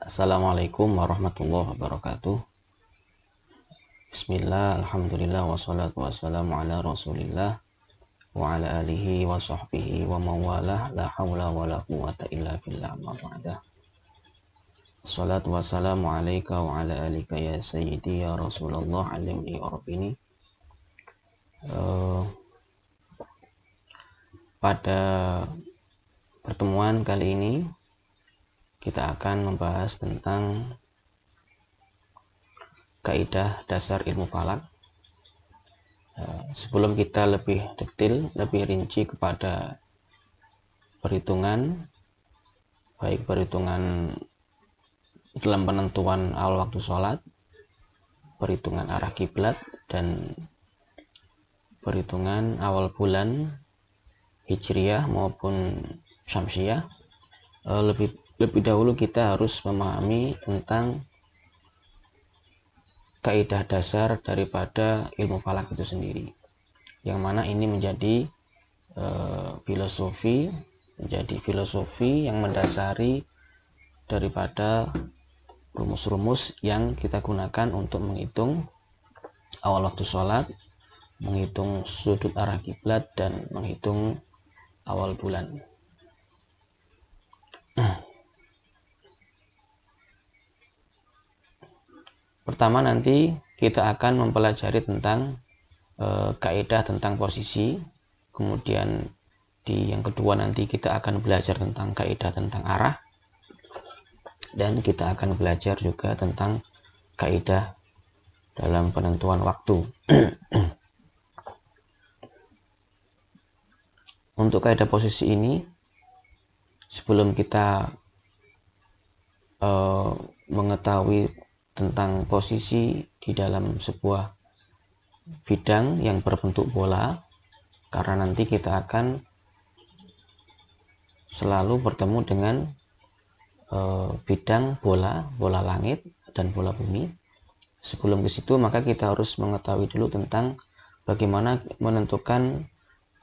Assalamualaikum warahmatullahi wabarakatuh. Bismillah, alhamdulillah, wassalatu wassalamu ala rasulillah wa ala alihi wa sahbihi wa mawalah, la hawla wa la quwata illa billah, ma ba'dah. Assalatu wassalamu alaika wa ala alika ya sayyidi ya Rasulullah, alimni wa rabbini. Pada pertemuan kali ini kita akan membahas tentang kaidah dasar ilmu falak. Sebelum kita lebih detail, lebih rinci kepada perhitungan, baik perhitungan dalam penentuan awal waktu sholat, perhitungan arah kiblat, dan perhitungan awal bulan hijriyah maupun syamsiyah, lebih dahulu kita harus memahami tentang kaidah dasar daripada ilmu falak itu sendiri, yang mana ini menjadi filosofi yang mendasari daripada rumus-rumus yang kita gunakan untuk menghitung awal waktu sholat, menghitung sudut arah kiblat, dan menghitung awal bulan. Pertama nanti kita akan mempelajari tentang kaidah tentang posisi. Kemudian yang kedua nanti kita akan belajar tentang kaidah tentang arah. Dan kita akan belajar juga tentang kaidah dalam penentuan waktu. Untuk kaidah posisi ini, sebelum kita mengetahui tentang posisi di dalam sebuah bidang yang berbentuk bola, karena nanti kita akan selalu bertemu dengan bidang bola langit dan bola bumi. Sebelum ke situ, maka kita harus mengetahui dulu tentang bagaimana menentukan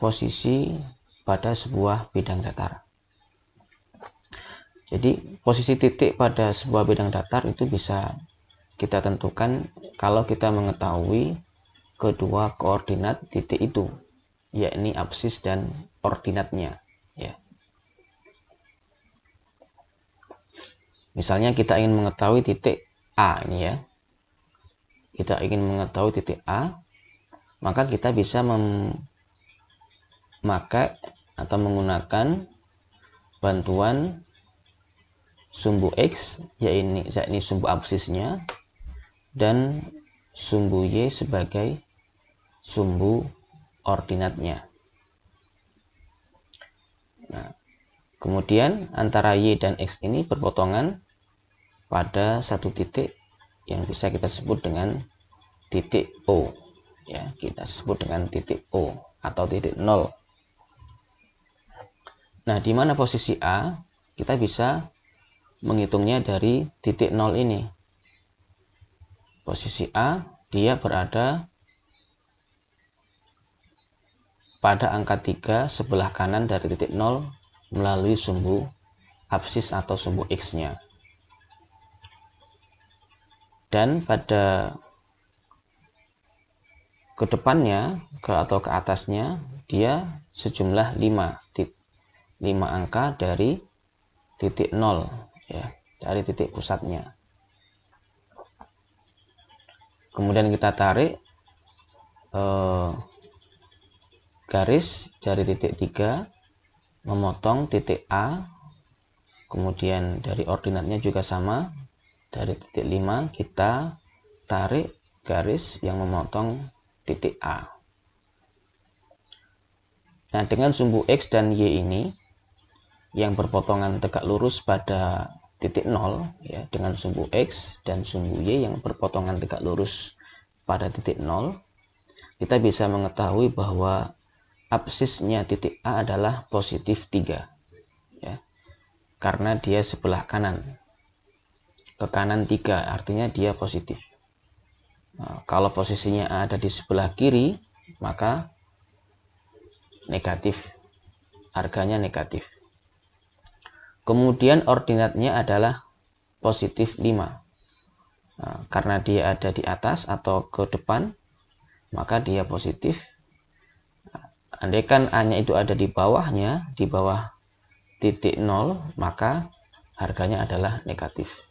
posisi pada sebuah bidang datar. Jadi posisi titik pada sebuah bidang datar itu bisa kita tentukan kalau kita mengetahui kedua koordinat titik itu, yakni absis dan ordinatnya, ya. Misalnya kita ingin mengetahui titik A ini, ya. Kita ingin mengetahui titik A, maka kita bisa memakai atau menggunakan bantuan sumbu X, yakni sumbu absisnya, dan sumbu Y sebagai sumbu ordinatnya. Nah, kemudian antara Y dan X ini berpotongan pada satu titik yang bisa kita sebut dengan titik O, ya, kita sebut dengan titik O atau titik 0. Nah, di mana posisi A? Kita bisa menghitungnya dari titik 0 ini. Posisi A, dia berada pada angka 3 sebelah kanan dari titik 0 melalui sumbu absis atau sumbu X-nya. Dan pada kedepannya atau ke atasnya, dia sejumlah 5 angka dari titik 0, ya, dari titik pusatnya. Kemudian kita tarik garis dari titik 3 memotong titik A. Kemudian dari ordinatnya juga sama, dari titik 5 kita tarik garis yang memotong titik A. Nah, dengan sumbu X dan Y ini yang berpotongan tegak lurus pada titik 0, ya, dengan sumbu X dan sumbu Y yang berpotongan tegak lurus pada titik 0, kita bisa mengetahui bahwa absisnya titik A adalah positif 3, ya, karena dia sebelah kanan, ke kanan 3, artinya dia positif. Nah, kalau posisinya A ada di sebelah kiri, maka negatif, harganya negatif. Kemudian ordinatnya adalah positif 5. Nah, karena dia ada di atas atau ke depan, maka dia positif. Andaikan A-nya itu ada di bawahnya, di bawah titik 0, maka harganya adalah negatif.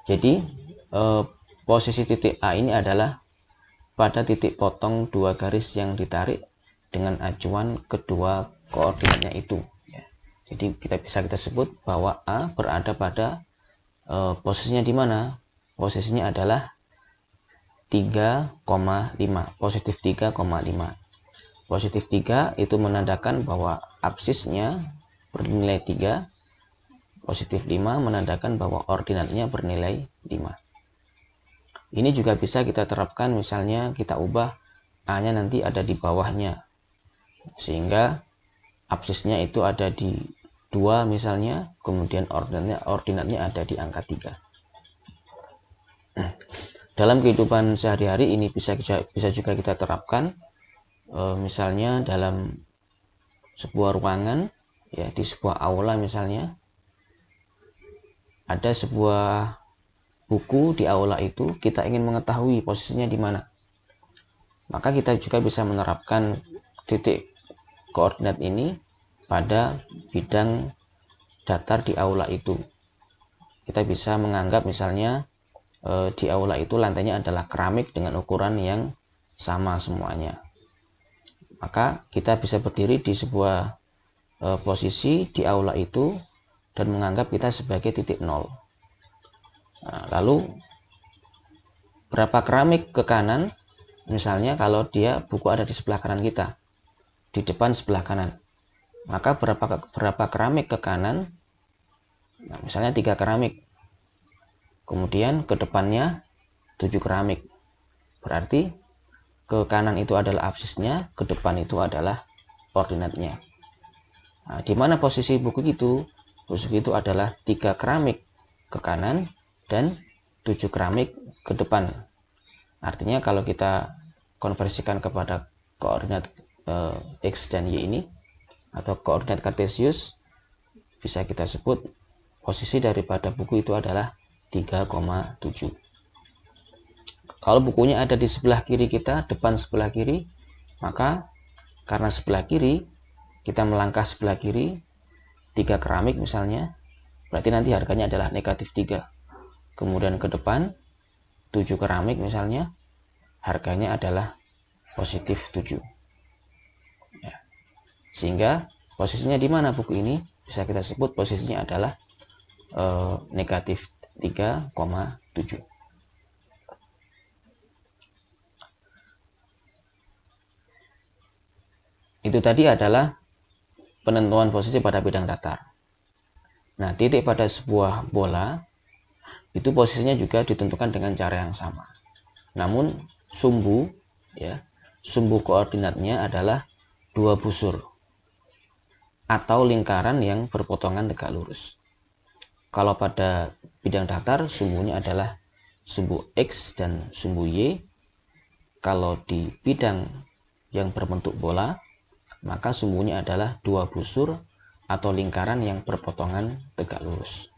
Jadi posisi titik A ini adalah pada titik potong dua garis yang ditarik dengan acuan kedua koordinatnya itu. Jadi kita sebut bahwa A berada pada posisinya di mana? Posisinya adalah 3,5, positif 3,5. Positif 3 itu menandakan bahwa absisnya bernilai 3. Positif 5 menandakan bahwa ordinatnya bernilai 5. Ini juga bisa kita terapkan, misalnya kita ubah A-nya nanti ada di bawahnya, sehingga absisnya itu ada di 2 misalnya, kemudian ordinatnya ada di angka 3. Dalam kehidupan sehari-hari ini bisa juga kita terapkan, misalnya dalam sebuah ruangan, ya, di sebuah aula misalnya, ada sebuah buku di aula itu, kita ingin mengetahui posisinya di mana. Maka kita juga bisa menerapkan titik koordinat ini pada bidang datar di aula itu. Kita bisa menganggap misalnya di aula itu lantainya adalah keramik dengan ukuran yang sama semuanya. Maka kita bisa berdiri di sebuah posisi di aula itu dan menganggap kita sebagai titik 0. Nah, lalu berapa keramik ke kanan, misalnya kalau dia buku ada di sebelah kanan kita, di depan sebelah kanan, maka berapa keramik ke kanan? Nah, misalnya 3 keramik. Kemudian ke depannya 7 keramik. Berarti ke kanan itu adalah absisnya, ke depan itu adalah ordinatnya. Nah, di mana posisi buku itu? Buku itu adalah 3 keramik ke kanan dan 7 keramik ke depan. Artinya kalau kita konversikan kepada koordinat X dan Y ini, atau koordinat kartesius, bisa kita sebut posisi daripada buku itu adalah 3,7. Kalau bukunya ada di sebelah kiri kita, depan sebelah kiri, maka karena sebelah kiri, kita melangkah sebelah kiri 3 keramik misalnya, berarti nanti harganya adalah negatif 3. Kemudian ke depan 7 keramik misalnya, harganya adalah positif 7. Ya. Sehingga posisinya di mana buku ini? Bisa kita sebut posisinya adalah negatif 3,7. Itu tadi adalah penentuan posisi pada bidang datar. Nah, titik pada sebuah bola itu posisinya juga ditentukan dengan cara yang sama. Namun sumbu koordinatnya adalah 2 busur atau lingkaran yang berpotongan tegak lurus. Kalau pada bidang datar, sumbunya adalah sumbu X dan sumbu Y. Kalau di bidang yang berbentuk bola, maka sumbunya adalah 2 busur atau lingkaran yang berpotongan tegak lurus.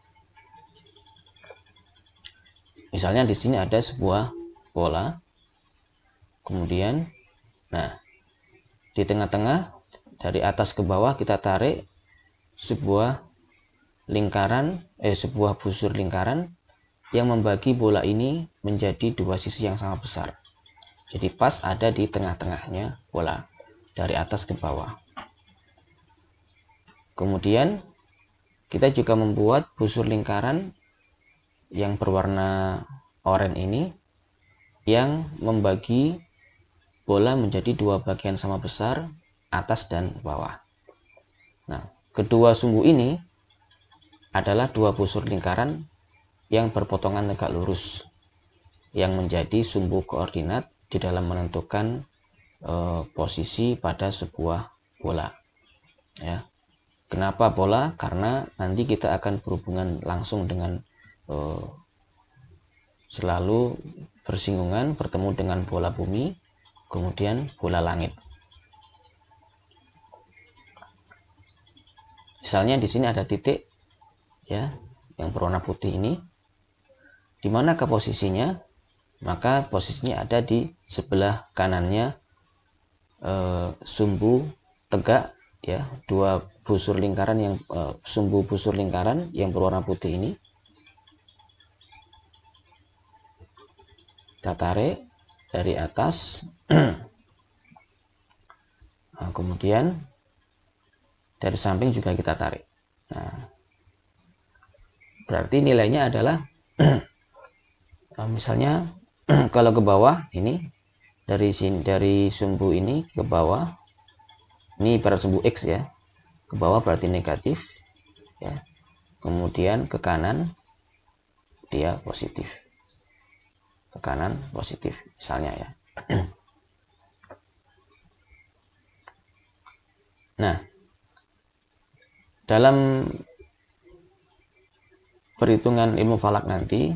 Misalnya di sini ada sebuah bola, kemudian, di tengah-tengah dari atas ke bawah kita tarik sebuah busur lingkaran yang membagi bola ini menjadi 2 sisi yang sama besar. Jadi pas ada di tengah-tengahnya bola, dari atas ke bawah. Kemudian kita juga membuat busur lingkaran yang berwarna oranye ini yang membagi bola menjadi 2 bagian sama besar, atas dan bawah. Nah, kedua sumbu ini adalah 2 busur lingkaran yang berpotongan tegak lurus yang menjadi sumbu koordinat di dalam menentukan posisi pada sebuah bola. Ya. Kenapa bola? Karena nanti kita akan berhubungan langsung dengan selalu bersinggungan, bertemu dengan bola bumi, kemudian bola langit. Misalnya di sini ada titik, ya, yang berwarna putih ini. Di mana ke posisinya? Maka posisinya ada di sebelah kanannya sumbu tegak, ya, dua busur lingkaran yang sumbu busur lingkaran yang berwarna putih ini. Kita tarik dari atas. Nah, kemudian dari samping juga kita tarik. Nah, berarti nilainya adalah misalnya kalau ke bawah ini dari sini, dari sumbu ini ke bawah, ini pada sumbu X ya, ke bawah berarti negatif ya, kemudian ke kanan dia positif, ke kanan positif misalnya ya. Nah, dalam perhitungan ilmu falak nanti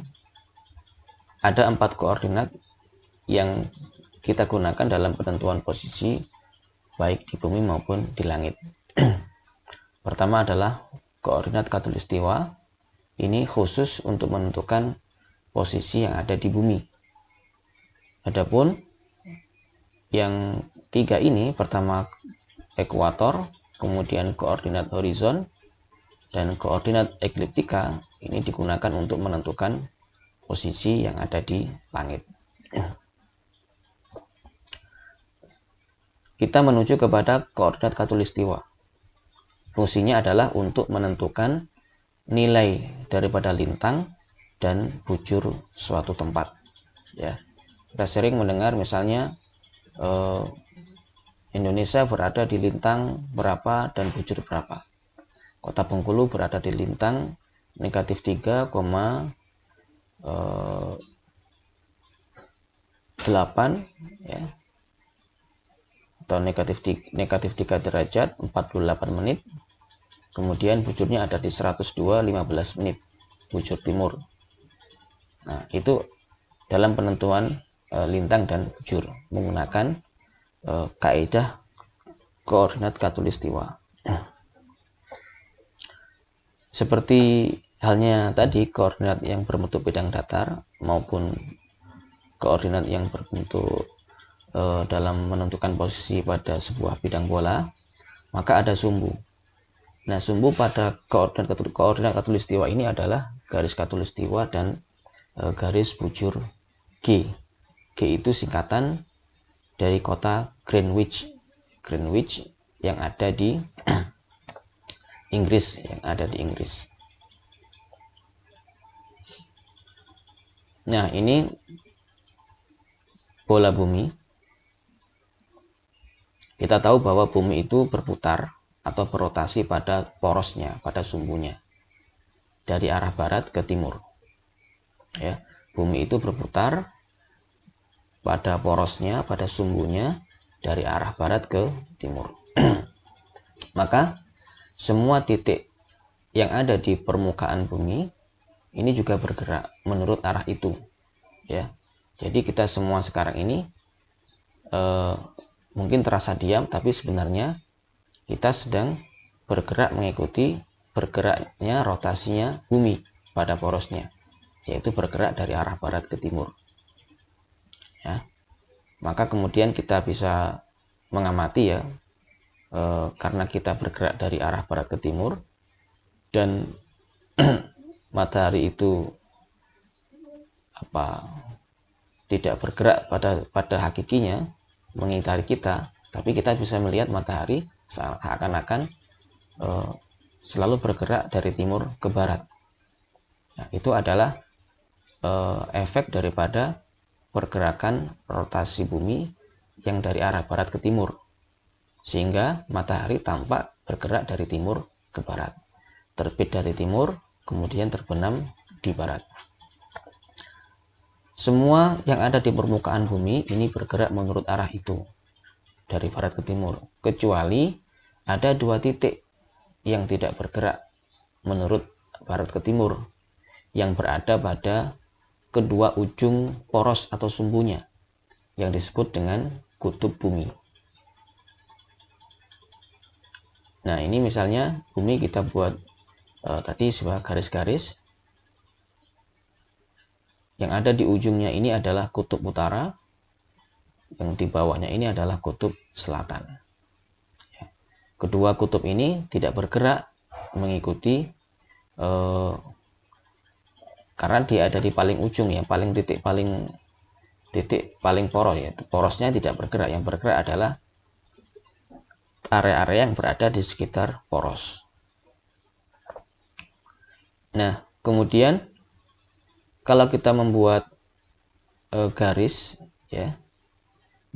ada 4 koordinat yang kita gunakan dalam penentuan posisi baik di bumi maupun di langit. Pertama adalah koordinat khatulistiwa. Ini khusus untuk menentukan posisi yang ada di bumi. Adapun yang 3 ini, pertama ekuator, kemudian koordinat horizon, dan koordinat ekliptika, ini digunakan untuk menentukan posisi yang ada di langit. Kita menuju kepada koordinat khatulistiwa. Fungsinya adalah untuk menentukan nilai daripada lintang dan bujur suatu tempat. Ya, kita sering mendengar misalnya Indonesia berada di lintang berapa dan bujur berapa. Kota Bengkulu berada di lintang negatif 3,8 ya, atau negatif 3 derajat 48 menit. Kemudian bujurnya ada di 102,15 menit bujur timur. Nah, itu dalam penentuan lintang dan bujur menggunakan kaidah koordinat khatulistiwa. Seperti halnya tadi koordinat yang berbentuk bidang datar maupun koordinat yang berbentuk dalam menentukan posisi pada sebuah bidang bola, maka ada sumbu. Nah, sumbu pada koordinat khatulistiwa ini adalah garis khatulistiwa dan garis bujur G. G itu singkatan dari kota Greenwich yang ada di Inggris, Nah, ini bola bumi. Kita tahu bahwa bumi itu berputar atau berotasi pada porosnya, pada sumbunya, dari arah barat ke timur. Ya, bumi itu berputar pada porosnya, pada sumbunya, dari arah barat ke timur. Maka semua titik yang ada di permukaan bumi ini juga bergerak menurut arah itu. Ya, jadi kita semua sekarang ini mungkin terasa diam, tapi sebenarnya kita sedang bergerak mengikuti bergeraknya rotasinya bumi pada porosnya, yaitu bergerak dari arah barat ke timur. Ya, maka kemudian kita bisa mengamati ya, karena kita bergerak dari arah barat ke timur dan matahari itu tidak bergerak pada hakikinya mengitari kita, tapi kita bisa melihat matahari seakan-akan selalu bergerak dari timur ke barat. Nah, itu adalah efek daripada pergerakan rotasi bumi yang dari arah barat ke timur, sehingga matahari tampak bergerak dari timur ke barat, terbit dari timur kemudian terbenam di barat. Semua yang ada di permukaan bumi ini bergerak menurut arah itu, dari barat ke timur, kecuali ada 2 titik yang tidak bergerak menurut barat ke timur, yang berada pada kedua ujung poros atau sumbunya, yang disebut dengan kutub bumi. Nah, ini misalnya bumi kita buat tadi sebuah garis-garis Yang ada di ujungnya ini adalah kutub utara, yang di bawahnya ini adalah kutub selatan. Kedua kutub ini tidak bergerak mengikuti karena dia ada di paling ujung ya, titik paling poros ya. Porosnya tidak bergerak, yang bergerak adalah area-area yang berada di sekitar poros. Nah, kemudian kalau kita membuat garis ya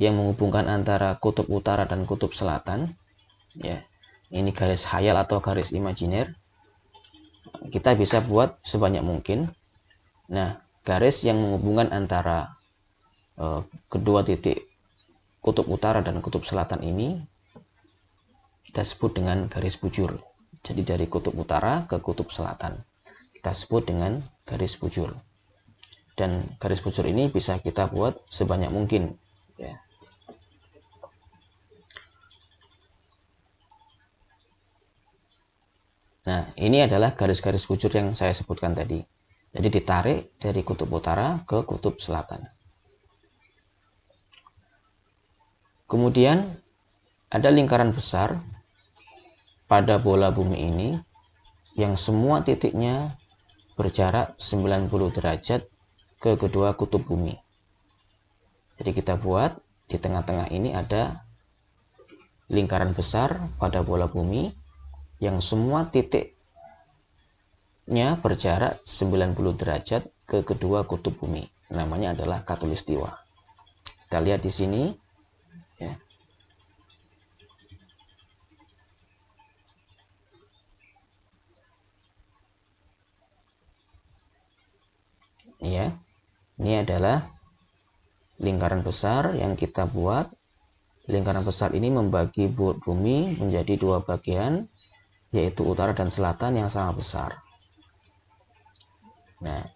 yang menghubungkan antara kutub utara dan kutub selatan ya, ini garis khayal atau garis imajiner, kita bisa buat sebanyak mungkin. Nah, garis yang menghubungkan antara kedua titik kutub utara dan kutub selatan ini kita sebut dengan garis bujur. Jadi dari kutub utara ke kutub selatan kita sebut dengan garis bujur. Dan garis bujur ini bisa kita buat sebanyak mungkin ya. Nah, ini adalah garis-garis bujur yang saya sebutkan tadi. Jadi ditarik dari kutub utara ke kutub selatan. Kemudian ada lingkaran besar pada bola bumi ini yang semua titiknya berjarak 90 derajat ke kedua kutub bumi. Jadi kita buat di tengah-tengah ini ada lingkaran besar pada bola bumi yang semua titiknya berjarak 90 derajat ke kedua kutub bumi. Namanya adalah khatulistiwa. Kita lihat di sini ya. Ya. Ini adalah lingkaran besar yang kita buat. Lingkaran besar ini membagi bumi menjadi dua bagian, yaitu utara dan selatan yang sangat besar. Nah,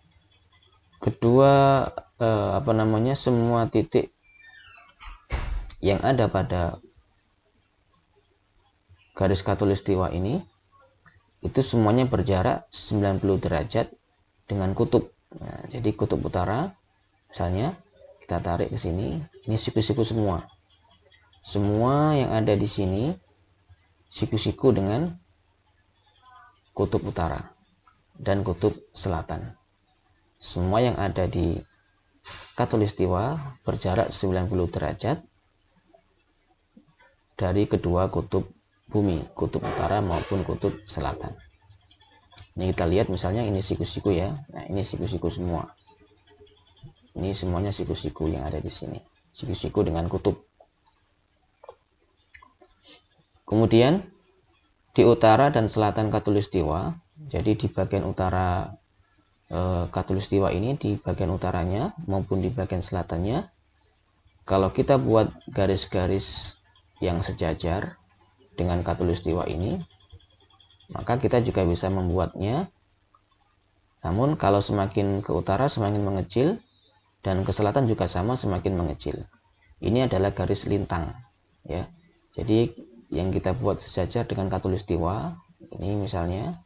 kedua semua titik yang ada pada garis khatulistiwa ini itu semuanya berjarak 90 derajat dengan kutub. Nah, jadi kutub utara misalnya kita tarik ke sini, ini siku-siku semua. Semua yang ada di sini siku-siku dengan kutub utara dan kutub selatan. Semua yang ada di khatulistiwa berjarak 90 derajat dari kedua kutub bumi, kutub utara maupun kutub selatan. Ini kita lihat misalnya ini siku-siku ya. Nah, ini siku-siku semua. Ini semuanya siku-siku yang ada di sini. Siku-siku dengan kutub. Kemudian di utara dan selatan khatulistiwa, jadi di bagian utara khatulistiwa ini, di bagian utaranya maupun di bagian selatannya, kalau kita buat garis-garis yang sejajar dengan khatulistiwa ini, maka kita juga bisa membuatnya. Namun kalau semakin ke utara semakin mengecil, dan ke selatan juga sama, semakin mengecil. Ini adalah garis lintang ya. Jadi yang kita buat sejajar dengan khatulistiwa ini misalnya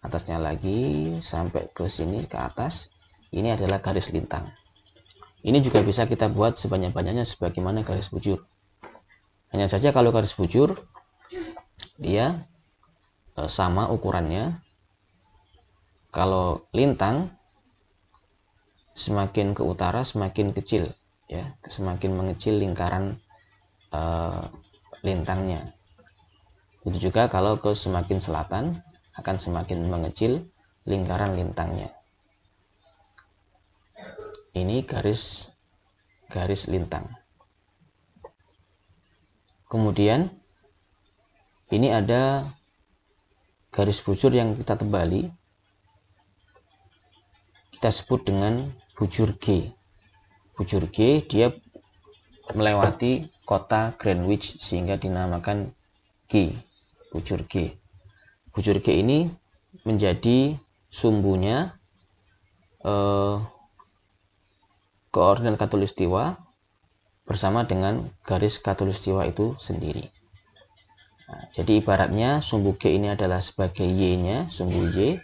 atasnya lagi sampai ke sini ke atas, ini adalah garis lintang. Ini juga bisa kita buat sebanyak-banyaknya sebagaimana garis bujur. Hanya saja kalau garis bujur dia sama ukurannya. Kalau lintang semakin ke utara semakin kecil ya, semakin mengecil lingkaran lintangnya. Itu juga kalau ke semakin selatan akan semakin mengecil lingkaran lintangnya. Ini garis lintang. Kemudian ini ada garis bujur yang kita tebali. Kita sebut dengan bujur G. Bujur G dia melewati kota Greenwich sehingga dinamakan G, bujur G. Bujur G ini menjadi sumbunya koordinat khatulistiwa bersama dengan garis khatulistiwa itu sendiri. Nah, jadi ibaratnya sumbu G ini adalah sebagai Y-nya, sumbu Y.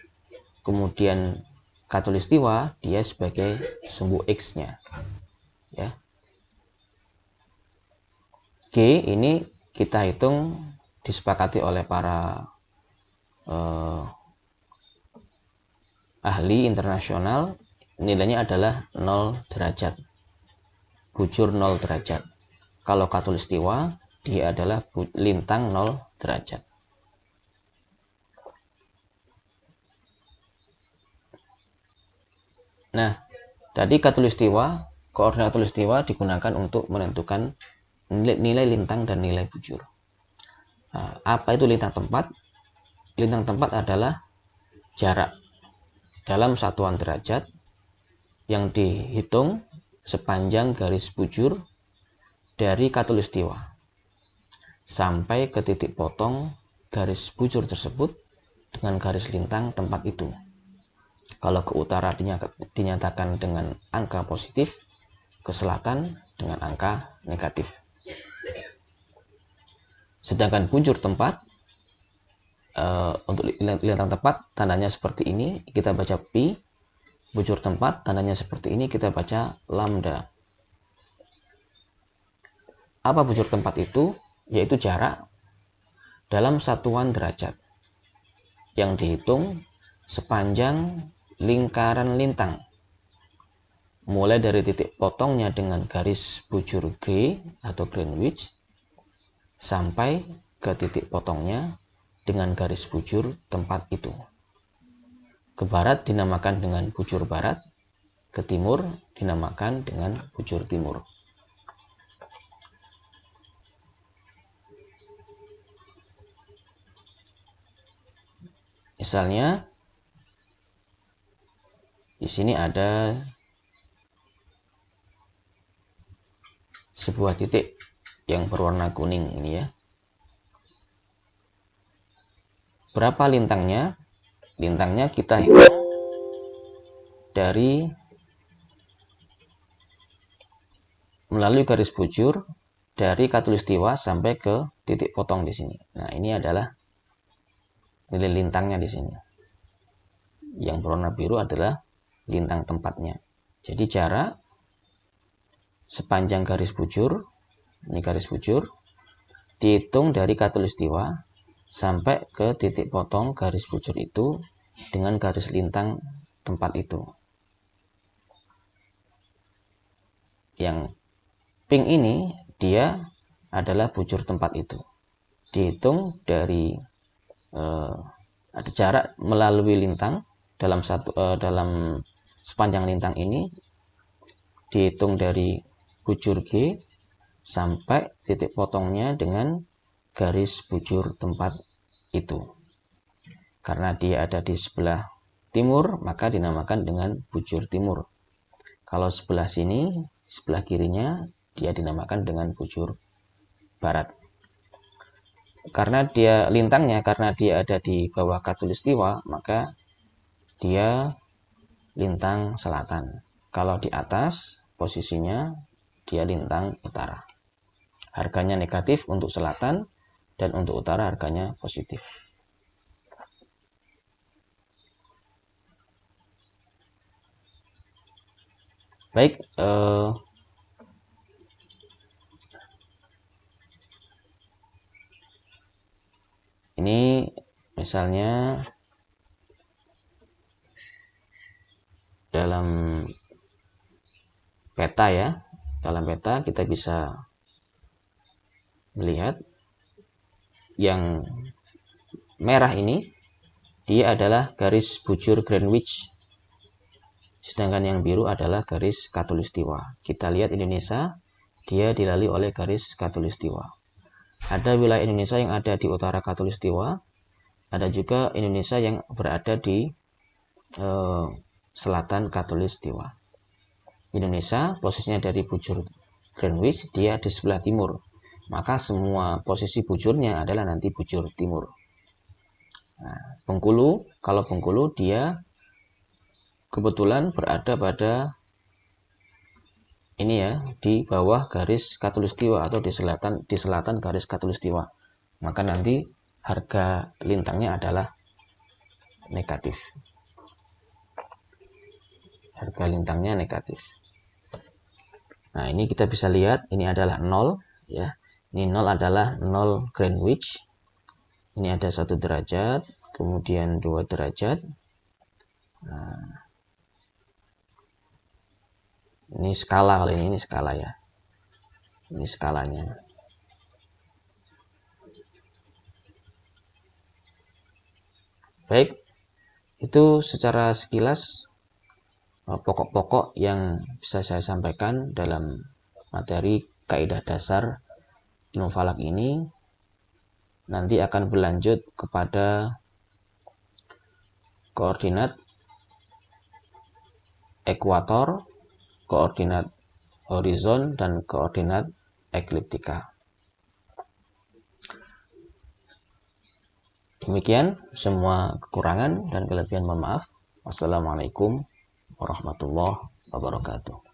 Kemudian Khatulistiwa dia sebagai sumbu X-nya. Ya. G ini kita hitung disepakati oleh para ahli internasional, nilainya adalah 0 derajat. Bujur 0 derajat. Kalau khatulistiwa dia adalah lintang 0 derajat. Nah, tadi khatulistiwa, koordinat khatulistiwa digunakan untuk menentukan nilai lintang dan nilai bujur. Nah, apa itu lintang tempat? Lintang tempat adalah jarak dalam satuan derajat yang dihitung sepanjang garis bujur dari khatulistiwa sampai ke titik potong garis bujur tersebut dengan garis lintang tempat itu. Kalau ke utara dinyatakan dengan angka positif, ke selatan dengan angka negatif. Sedangkan bujur tempat, untuk lintang tempat tandanya seperti ini, kita baca pi. Bujur tempat tandanya seperti ini, kita baca lambda. Apa bujur tempat itu? Yaitu jarak dalam satuan derajat yang dihitung sepanjang lingkaran lintang, mulai dari titik potongnya dengan garis bujur G atau Greenwich sampai ke titik potongnya dengan garis bujur tempat itu. Ke barat dinamakan dengan bujur barat, ke timur dinamakan dengan bujur timur. Misalnya di sini ada sebuah titik yang berwarna kuning ini ya. Berapa lintangnya? Lintangnya kita hitung dari melalui garis bujur dari khatulistiwa sampai ke titik potong di sini. Nah, ini adalah nilai lintangnya di sini. Yang berwarna biru adalah lintang tempatnya. Jadi jarak sepanjang garis bujur, ini garis bujur, dihitung dari khatulistiwa sampai ke titik potong garis bujur itu dengan garis lintang tempat itu. Yang pink ini dia adalah bujur tempat itu. Dihitung dari ada jarak melalui lintang dalam sepanjang lintang ini dihitung dari bujur G sampai titik potongnya dengan garis bujur tempat itu. Karena dia ada di sebelah timur, maka dinamakan dengan bujur timur. Kalau sebelah sini, sebelah kirinya, dia dinamakan dengan bujur barat. Karena dia lintangnya, karena dia ada di bawah khatulistiwa, maka dia lintang selatan. Kalau di atas, posisinya dia lintang utara. Harganya negatif untuk selatan, dan untuk utara harganya positif. Baik, ini misalnya dalam peta ya. Dalam peta kita bisa melihat yang merah ini dia adalah garis bujur Greenwich, sedangkan yang biru adalah garis khatulistiwa. Kita lihat Indonesia, dia dilalui oleh garis khatulistiwa. Ada wilayah Indonesia yang ada di utara khatulistiwa, ada juga Indonesia yang berada di selatan khatulistiwa. Indonesia posisinya dari bujur Greenwich, dia di sebelah timur. Maka semua posisi bujurnya adalah nanti bujur timur. Nah, Bengkulu, kalau Bengkulu dia kebetulan berada pada ini ya, di bawah garis khatulistiwa atau di selatan garis khatulistiwa. Maka nanti harga lintangnya adalah negatif. harga lintangnya negatif. Nah, ini kita bisa lihat ini adalah 0 ya. Ini 0 adalah 0 Greenwich. Ini ada 1 derajat, kemudian 2 derajat. Nah, ini skala kali ini skala ya. Ini skalanya. Baik, itu secara sekilas pokok-pokok yang bisa saya sampaikan dalam materi kaidah dasar ilmu falak ini. Nanti akan berlanjut kepada koordinat ekuator, koordinat horizon, dan koordinat ekliptika. Demikian semua kekurangan dan kelebihan, mohon maaf. Wassalamualaikum warahmatullahi wabarakatuh.